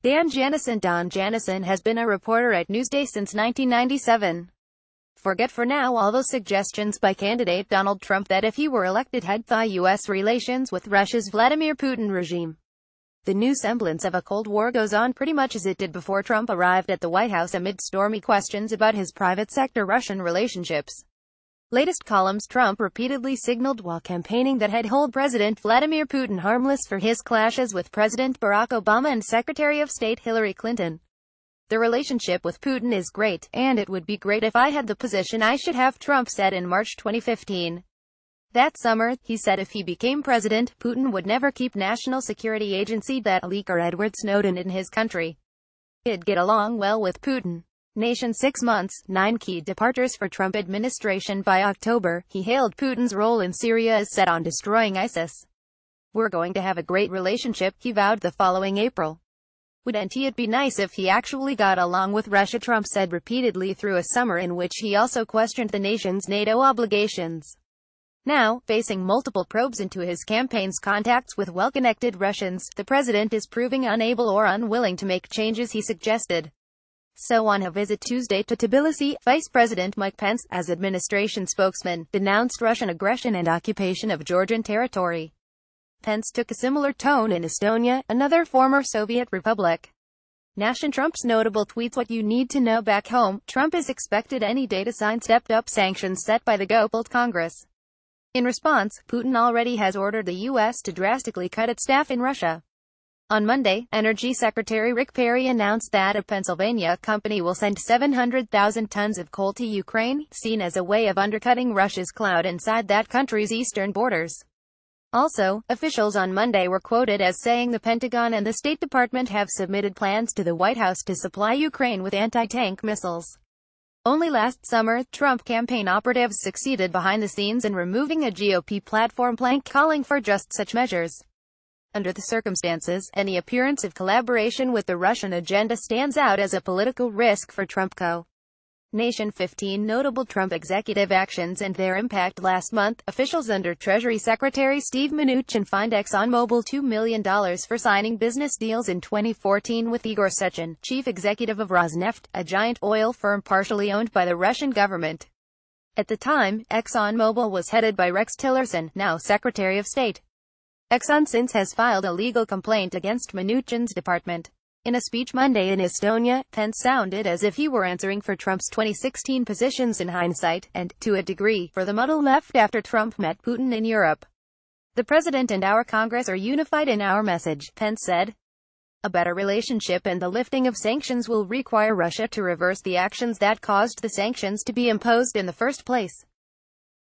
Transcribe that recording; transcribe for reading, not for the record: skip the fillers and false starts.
Don Janison has been a reporter at Newsday since 1997. Forget for now all those suggestions by candidate Donald Trump that if he were elected he'd thaw U.S. relations with Russia's Vladimir Putin regime. The new semblance of a Cold War goes on pretty much as it did before Trump arrived at the White House amid stormy questions about his private sector Russian relationships. Latest columns: Trump repeatedly signaled while campaigning that he'd hold President Vladimir Putin harmless for his clashes with President Barack Obama and Secretary of State Hillary Clinton. The relationship with Putin is great, and it would be great if I had the position I should have, Trump said in March 2015. That summer, he said if he became president, Putin would never keep National Security Agency that leaker Edward Snowden in his country. He'd get along well with Putin. Nation 6 months, 9 key departures for Trump administration. By October, he hailed Putin's role in Syria as set on destroying ISIS. We're going to have a great relationship, he vowed the following April. Wouldn't it be nice if he actually got along with Russia, Trump said repeatedly through a summer in which he also questioned the nation's NATO obligations. Now, facing multiple probes into his campaign's contacts with well-connected Russians, the president is proving unable or unwilling to make changes he suggested. So on a visit Tuesday to Tbilisi, Vice President Mike Pence, as administration spokesman, denounced Russian aggression and occupation of Georgian territory. Pence took a similar tone in Estonia, another former Soviet republic. Nation Trump's notable tweets: what you need to know back home, Trump is expected any day to sign stepped-up sanctions set by the Goebbels Congress. In response, Putin already has ordered the U.S. to drastically cut its staff in Russia. On Monday, Energy Secretary Rick Perry announced that a Pennsylvania company will send 700,000 tons of coal to Ukraine, seen as a way of undercutting Russia's clout inside that country's eastern borders. Also, officials on Monday were quoted as saying the Pentagon and the State Department have submitted plans to the White House to supply Ukraine with anti-tank missiles. Only last summer, Trump campaign operatives succeeded behind the scenes in removing a GOP platform plank calling for just such measures. Under the circumstances, any appearance of collaboration with the Russian agenda stands out as a political risk for Trump Co. Nation 15 notable Trump executive actions and their impact. Last month, officials under Treasury Secretary Steve Mnuchin fined ExxonMobil $2 million for signing business deals in 2014 with Igor Sechin, chief executive of Rosneft, a giant oil firm partially owned by the Russian government. At the time, ExxonMobil was headed by Rex Tillerson, now Secretary of State. Exxon since has filed a legal complaint against Mnuchin's department. In a speech Monday in Estonia, Pence sounded as if he were answering for Trump's 2016 positions in hindsight, and, to a degree, for the muddle left after Trump met Putin in Europe. The President and our Congress are unified in our message, Pence said. A better relationship and the lifting of sanctions will require Russia to reverse the actions that caused the sanctions to be imposed in the first place.